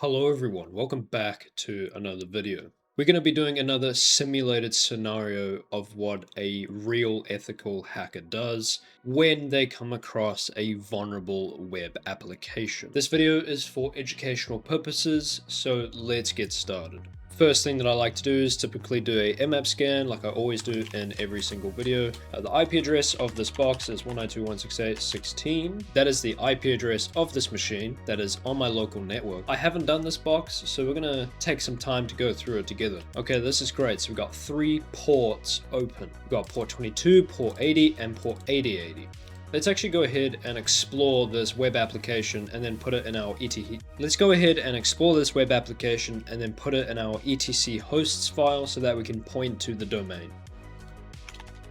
Hello everyone, welcome back to another video. We're going to be doing another simulated scenario of what a real ethical hacker does when they come across a vulnerable web application. This video is for educational purposes, so let's get started. First thing that I like to do is typically do a mmap scan like I always do in every single video. The IP address of this box is 192.168.16. That is the IP address of this machine that is on my local network. I haven't done this box, so we're gonna take some time to go through it together. Okay, this is great. So we've got 3 ports open. We've got port 22, port 80, and port 8080. Let's actually go ahead and explore this web application and then put it in our etc. Let's go ahead and explore this web application and then put it in our etc hosts file so that we can point to the domain.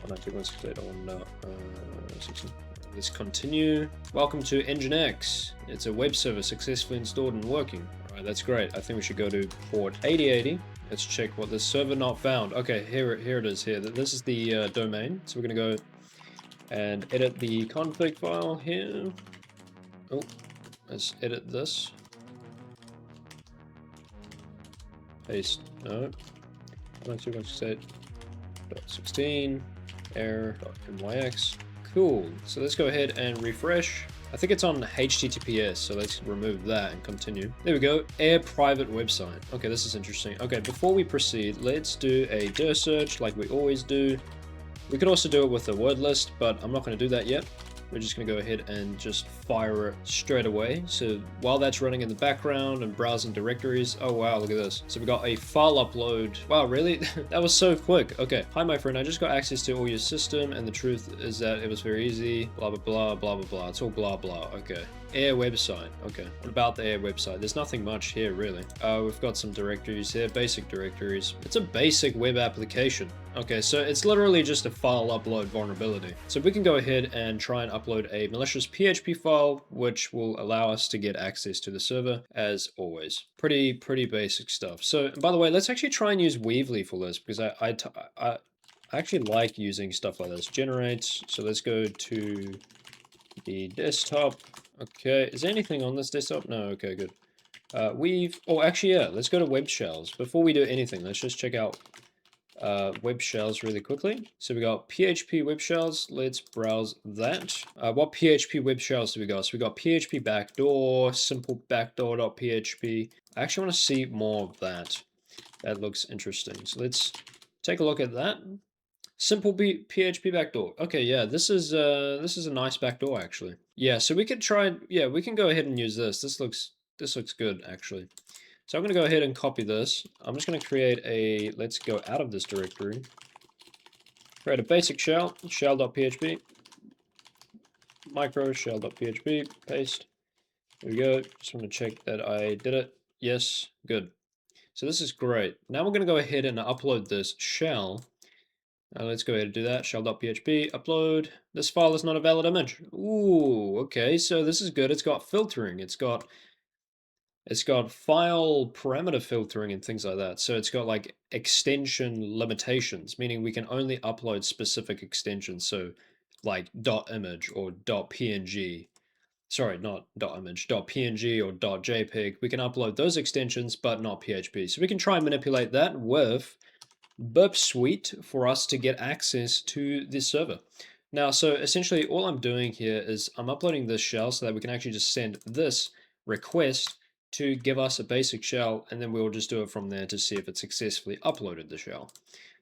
192.168.1.16. Let's continue. Welcome to Nginx. It's a web server successfully installed and working. Alright, that's great. I think we should go to port 8080. Let's check what this server not found. Okay, here it is here. This is the domain. So we're going to go and edit the config file here. Oh, let's edit this. Paste, no. 192.168.16 error.myx. Cool. So let's go ahead and refresh. I think it's on HTTPS, so let's remove that and continue. There we go. Air private website. Okay, this is interesting. Okay, before we proceed, let's do a dir search like we always do. We could also do it with a word list, but I'm not going to do that yet. We're just going to go ahead and just fire it straight away. So while that's running in the background and browsing directories, oh wow, look at this. So we got a file upload. Wow, really? That was so quick. Okay. Hi, my friend. I just got access to all your system, and the truth is that it was very easy. Blah, blah, blah, blah, blah, blah. It's all blah, blah. Okay. Air website. Okay. What about the Air website? There's nothing much here, really. We've got some directories here, basic directories. It's a basic web application. Okay, so it's literally just a file upload vulnerability. So we can go ahead and try and upload a malicious PHP file, which will allow us to get access to the server as always. Pretty basic stuff. So, by the way, let's actually try and use Weebly for this because I actually like using stuff like this. Generate. So let's go to the desktop. Okay, is there anything on this desktop? No, okay, good. Oh, actually, yeah, let's go to web shells. Before we do anything, let's just check out web shells really quickly. So we got PHP web shells. Let's browse that. What PHP web shells do we got? So we got PHP backdoor, simple backdoor.php. I actually want to see more of that. That looks interesting. So let's take a look at that. Simple PHP backdoor. Okay, yeah, this is a nice backdoor actually. Yeah, so we could try. Yeah, we can go ahead and use this. This looks good actually. So I'm going to go ahead and copy this. I'm just going to create a, let's go out of this directory. Create a basic shell, shell.php, micro shell.php, paste. There we go. Just want to check that I did it. Yes, good. So this is great. Now we're going to go ahead and upload this shell. Let's go ahead and do that. Shell.php, upload. This file is not a valid image. Ooh, okay, so this is good. It's got filtering. It's got file parameter filtering and things like that. So it's got like extension limitations, meaning we can only upload specific extensions. So like .image or .png. Sorry, not .image, .png or .jpeg. We can upload those extensions, but not PHP. So we can try and manipulate that with Burp Suite for us to get access to this server. Now, so essentially all I'm doing here is I'm uploading this shell so that we can actually just send this request to give us a basic shell, and then we'll just do it from there to see if it successfully uploaded the shell.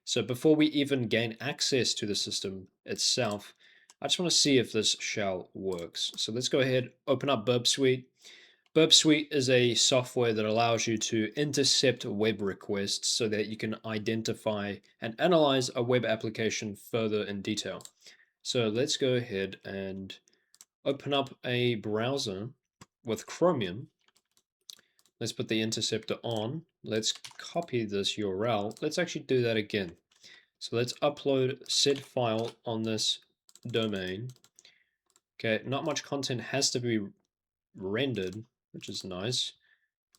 So before we even gain access to the system itself, I just want to see if this shell works. So let's go ahead, open up Burp Suite. Burp Suite is a software that allows you to intercept web requests so that you can identify and analyze a web application further in detail. So let's go ahead and open up a browser with Chromium. Let's put the interceptor on. Let's copy this URL. Let's actually do that again. So let's upload said file on this domain. Okay, not much content has to be rendered, which is nice.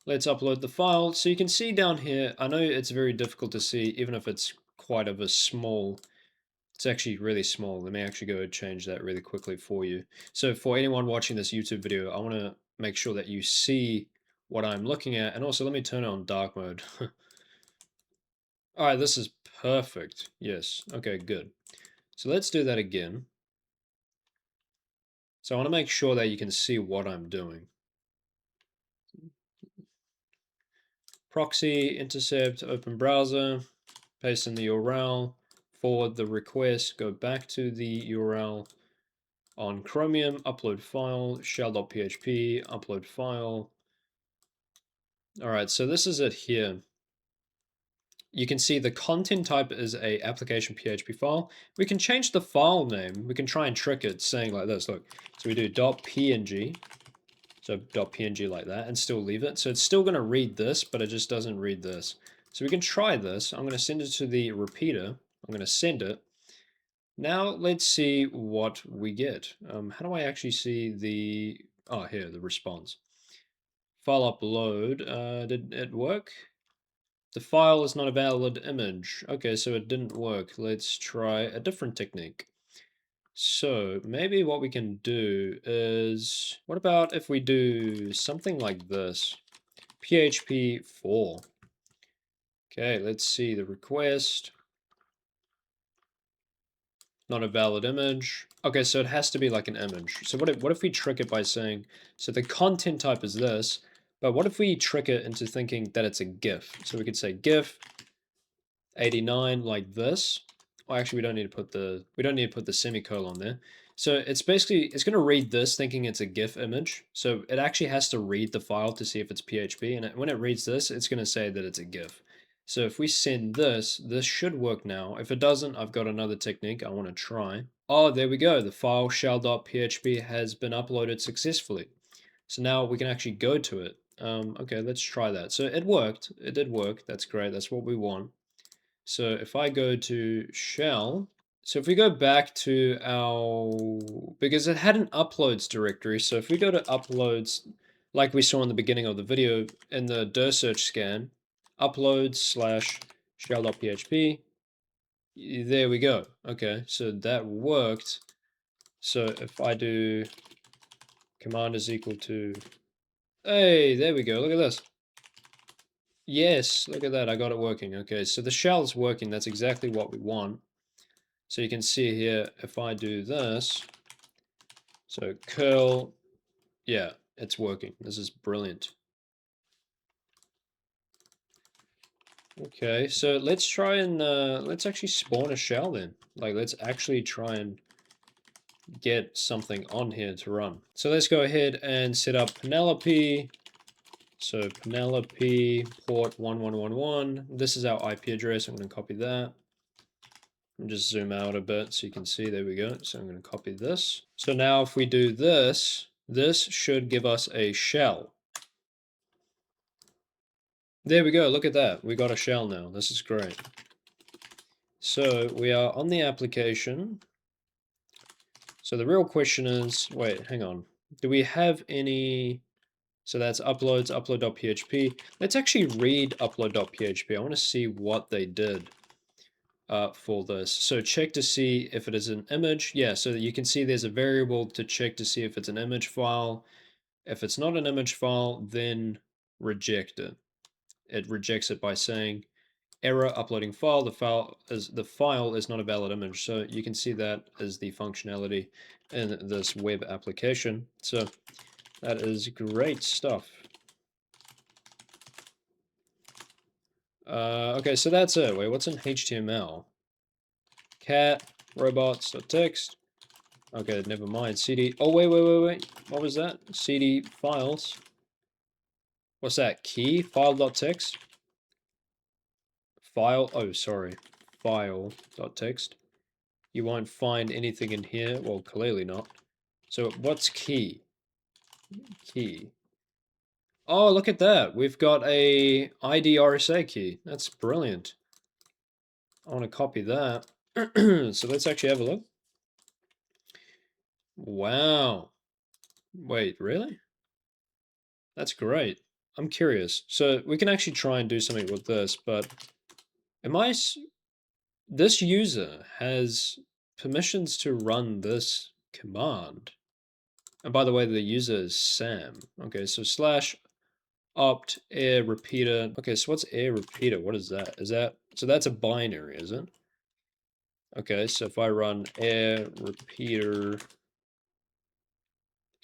Let's upload the file. So you can see down here, I know it's very difficult to see, even if it's quite of a small, it's actually really small. Let me actually go and change that really quickly for you. So for anyone watching this YouTube video, I want to make sure that you see what I'm looking at. And also, let me turn it on dark mode. All right, this is perfect. Yes. Okay, good. So let's do that again. So I want to make sure that you can see what I'm doing. Proxy, intercept, open browser, paste in the URL, forward the request, go back to the URL on Chromium, upload file, shell.php, upload file. All right, so this is it here. You can see the content type is a application PHP file. We can change the file name. We can try and trick it saying like this, look. So we do .png, so .png like that, and still leave it. So it's still gonna read this, but it just doesn't read this. So we can try this. I'm gonna send it to the repeater. I'm gonna send it. Now let's see what we get. How do I actually see the, oh, here, the response. File upload, did it work? The file is not a valid image. Okay, so it didn't work. Let's try a different technique. So maybe what we can do is, what about if we do something like this? P.4. Okay, let's see the request. Not a valid image. Okay, so it has to be like an image. So what if we trick it by saying, so the content type is this, but what if we trick it into thinking that it's a GIF? So we could say GIF 89 like this. Well, actually, we don't need to put the semicolon there. So it's basically, it's going to read this thinking it's a GIF image. So it actually has to read the file to see if it's PHP. And when it reads this, it's going to say that it's a GIF. So if we send this, this should work now. If it doesn't, I've got another technique I want to try. Oh, there we go. The file shell.php has been uploaded successfully. So now we can actually go to it. Okay, let's try that. So it worked. It did work. That's great. That's what we want. So if I go to shell, so if we go back to our, because it had an uploads directory. So if we go to uploads, like we saw in the beginning of the video in the dir search scan, uploads slash shell.php, there we go. Okay, so that worked. So if I do command is equal to, hey, there we go. Look at this. Yes, look at that. I got it working. Okay, so the shell is working. That's exactly what we want. So you can see here, if I do this, so curl, yeah, it's working. This is brilliant. Okay, so let's try and, let's actually spawn a shell then. Like, let's actually try and get something on here to run. So let's go ahead and set up Penelope. So Penelope port 1111. This is our IP address. I'm going to copy that. And just zoom out a bit so you can see, there we go. So I'm going to copy this. So now if we do this, this should give us a shell. There we go, look at that. We got a shell now. This is great. So we are on the application. So the real question is, wait, hang on. Do we have any, so that's uploads, upload.php. Let's actually read upload.php. I want to see what they did. For this. So check to see if it is an image. Yeah, so you can see there's a variable to check to see if it's an image file. If it's not an image file, then reject it. It rejects it by saying error uploading file. The file is not a valid image. So you can see that as the functionality in this web application. So that is great stuff. Okay, so that's it. Wait, what's in HTML? Cat robots.txt. Okay, never mind. CD. Oh, wait. What was that? CD files. What's that? Key file.txt? File. Oh, sorry. File.txt. You won't find anything in here. Well, clearly not. So what's key? Key. Oh, look at that. We've got a ID RSA key. That's brilliant. I want to copy that. So let's actually have a look. Wow. Wait, really? That's great. I'm curious. So we can actually try and do something with this, but this user has permissions to run this command. And by the way, the user is Sam. Okay, so slash opt air repeater. Okay, so what's air repeater? What is that? So that's a binary, is it? Okay, so if I run air repeater,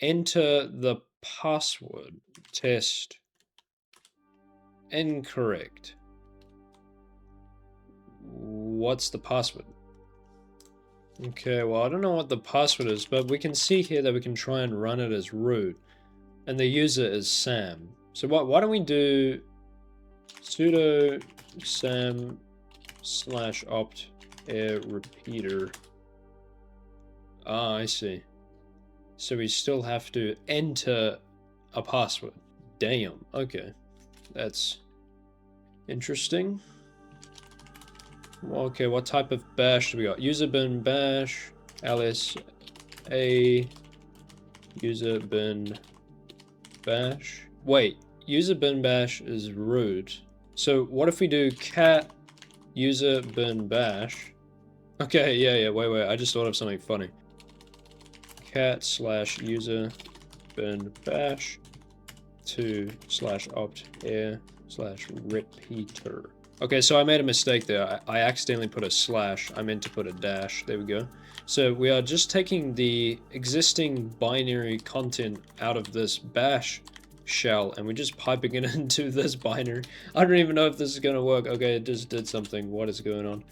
enter the password, test, incorrect. What's the password? Okay, well, I don't know what the password is, but we can see here that we can try and run it as root, and the user is Sam. So why don't we do sudo sam /opt air repeater. Ah, I see. So we still have to enter a password. Damn, okay. That's interesting. Okay, what type of bash do we got? User bin bash, ls a user bin bash. Wait, user bin bash is root. So what if we do cat user bin bash? Okay, yeah, wait, I just thought of something funny. Cat /user bin bash 2 /opt air /repeater. Okay, so I made a mistake there. I accidentally put a slash. I meant to put a dash. There we go. So we are just taking the existing binary content out of this bash shell, and we're just piping it into this binary. I don't even know if this is going to work. Okay, it just did something. What is going on?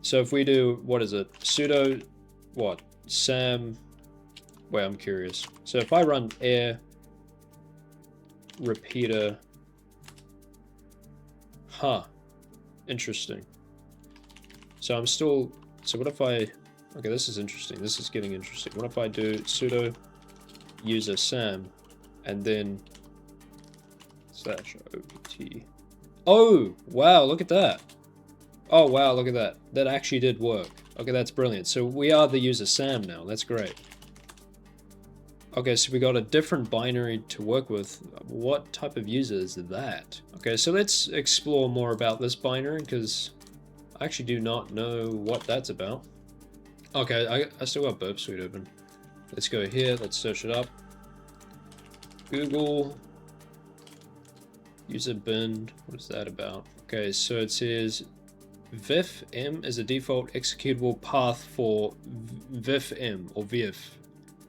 So if we do, what is it? Sudo, what? Sam. Wait, I'm curious. So if I run air repeater. Huh. Interesting. So I'm still, so what if I, okay, this is interesting. This is getting interesting. What if I do sudo user sam and then /opt. Oh, wow, look at that. Oh, wow, look at that. That actually did work. Okay, that's brilliant. So we are the user sam now. That's great. Okay, so we got a different binary to work with. What type of user is that? Okay, so let's explore more about this binary, because I actually do not know what that's about. Okay, I still got Burp Suite open. Let's go here, let's search it up. Google user bin, what is that about? Okay, so it says vif-m is a default executable path for vif-m or vif.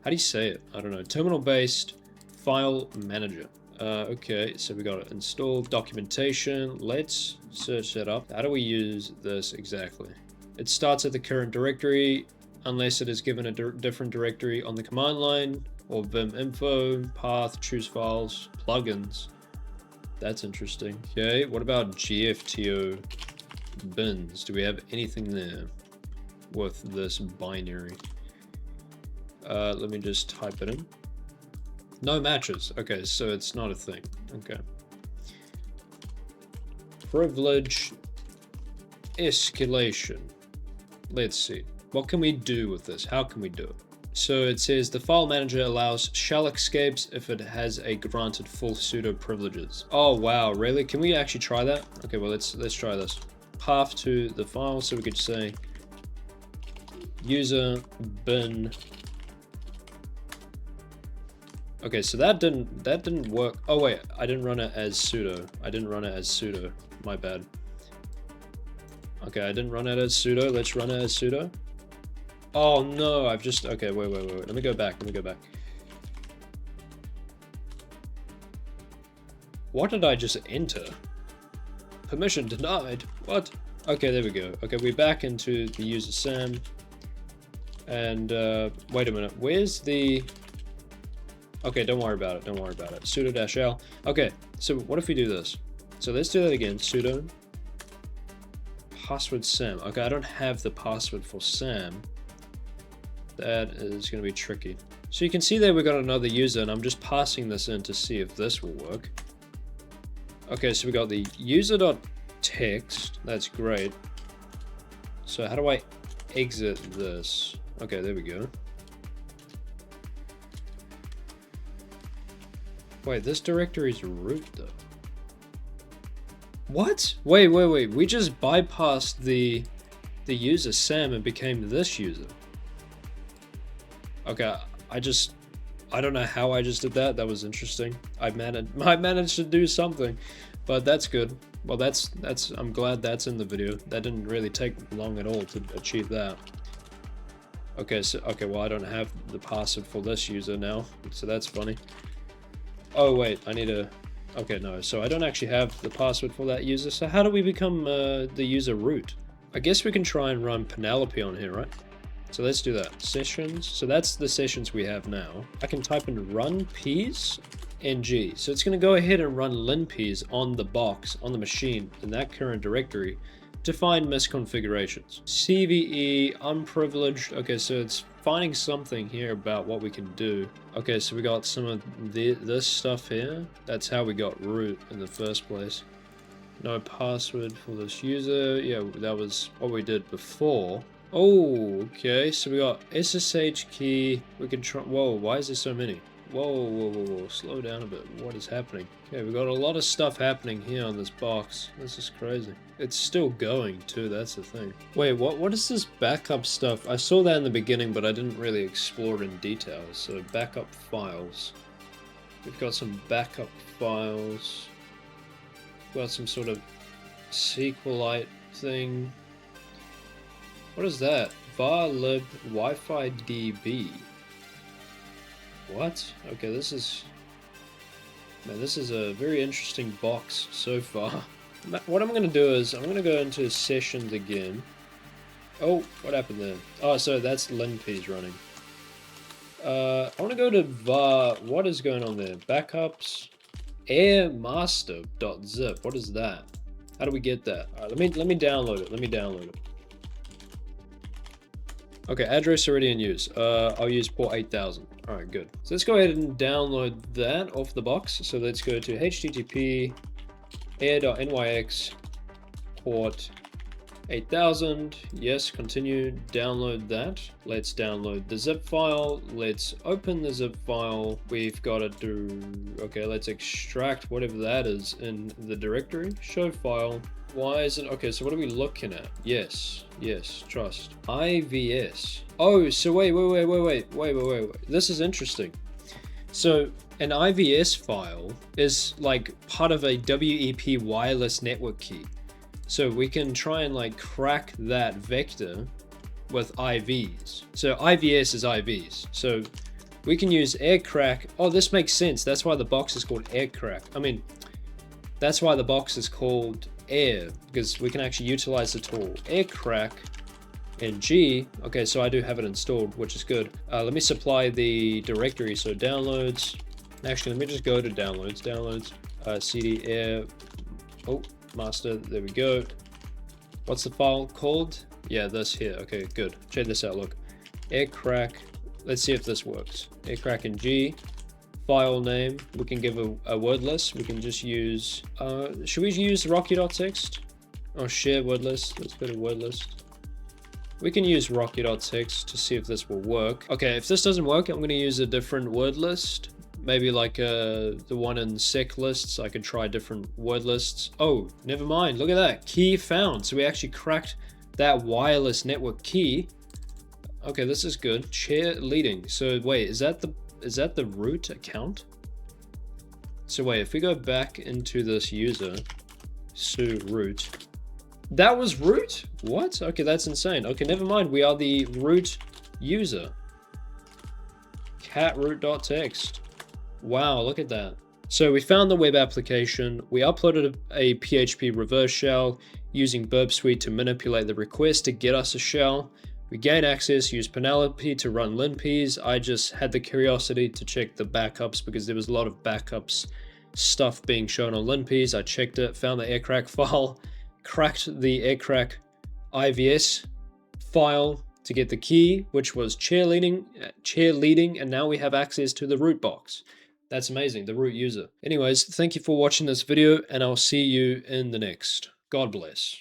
How do you say it? I don't know. Terminal-based file manager. Okay, so we got to install documentation. Let's search that up. How do we use this exactly? It starts at the current directory unless it is given a different directory on the command line, or vim info, path, choose files, plugins. That's interesting. Okay, what about GFTO bins? Do we have anything there with this binary? Let me just type it in. No matches. Okay, so it's not a thing. Okay. Privilege escalation. Let's see. What can we do with this? How can we do it? So it says the file manager allows shell escapes if it has a granted full sudo privileges. Oh wow, really? Can we actually try that? Okay, well let's try this. Path to the file, so we could say user bin. Okay, so that didn't work. Oh wait, I didn't run it as sudo. My bad. Okay, I didn't run it as sudo. Let's run it as sudo. Oh no, I've just, okay, wait. Let me go back. What did I just enter? Permission denied. What? Okay, there we go. Okay, we're back into the user sam. And wait a minute. Where's the... Okay, don't worry about it. Sudo-l. Okay, so what if we do this? So let's do that again. Sudo password sam. Okay, I don't have the password for sam. That is going to be tricky. So you can see there we got another user, and I'm just passing this in to see if this will work. Okay, so we got the user.text. That's great. So how do I exit this? Okay, there we go. Wait, this directory is root though. What? Wait. We just bypassed the user Sam and became this user. Okay, I don't know how I just did that. That was interesting. I managed to do something, but that's good. Well, I'm glad that's in the video. That didn't really take long at all to achieve that. Okay, well, I don't have the password for this user now, so that's funny. Oh wait, I need a. Okay, no, so I don't actually have the password for that user. So how do we become the user root? I guess we can try and run Penelope on here, right? So let's do that. Sessions. So that's the sessions we have now. I can type in run ps ng. So it's going to go ahead and run linps on the box, on the machine, in that current directory to find misconfigurations. CVE, unprivileged. Okay, so it's finding something here about what we can do. Okay, so we got some of this stuff here. That's how we got root in the first place. No password for this user. Yeah, that was what we did before. Oh, okay, so we got SSH key. We can try. Whoa, why is there so many? Whoa, slow down a bit. What is happening? Okay, we got a lot of stuff happening here on this box. This is crazy. It's still going too, that's the thing. Wait, what is this backup stuff? I saw that in the beginning, but I didn't really explore it in detail. So backup files. We've got some backup files. We've got some sort of SQLite thing. What is that? var lib Wi-Fi DB. What? Okay, this is a very interesting box so far. What I'm going to do is I'm going to go into sessions again. Oh, what happened there? Oh, so that's linps running. I want to go to var. What is going on there? Backups. airmaster.zip. What is that? How do we get that? All right, let me download it. Let me download it. Okay, address already in use. I'll use port 8000. All right, good. So let's go ahead and download that off the box. So let's go to http air.nyx port 8000. Yes, continue. Download that. Let's download the zip file. Let's open the zip file. We've got to do. Okay, let's extract whatever that is in the directory. Show file. Why is it? Okay, so what are we looking at? Yes, trust. IVS. Oh, so wait. This is interesting. So an IVS file is like part of a WEP wireless network key. So we can try and like crack that vector with IVs. So IVS is IVs. So we can use aircrack. Oh, this makes sense. That's why the box is called aircrack. I mean, that's why the box is called air, because we can actually utilize the tool aircrack ng. Okay, so I do have it installed, which is good. Let me supply the directory. So downloads. Actually, let me just go to downloads, cd air. Oh, master, there we go. What's the file called? Yeah, this here. Okay, good. Check this out. Look, aircrack. Let's see if this works. Aircrack ng. File name, we can give a word list. We can just use, should we use rocky.txt? Oh, share word list. Let's go to word list. We can use rocky.txt to see if this will work. Okay, if this doesn't work, I'm going to use a different word list. Maybe like the one in sec lists. I could try different word lists. Oh, never mind. Look at that. Key found. So we actually cracked that wireless network key. Okay, this is good. Chair leading. So wait, is that the root account? So wait, if we go back into this user, su root, that was root? What? Okay, that's insane. Okay, never mind. We are the root user. Cat root.txt. Wow, look at that. So we found the web application. We uploaded a PHP reverse shell using Burp Suite to manipulate the request to get us a shell. We gain access, use Penelope to run linps. I just had the curiosity to check the backups because there was a lot of backups stuff being shown on linps. I checked it, found the aircrack file, cracked the aircrack IVS file to get the key, which was cheerleading, and now we have access to the root box. That's amazing, the root user. Anyways, thank you for watching this video, and I'll see you in the next. God bless.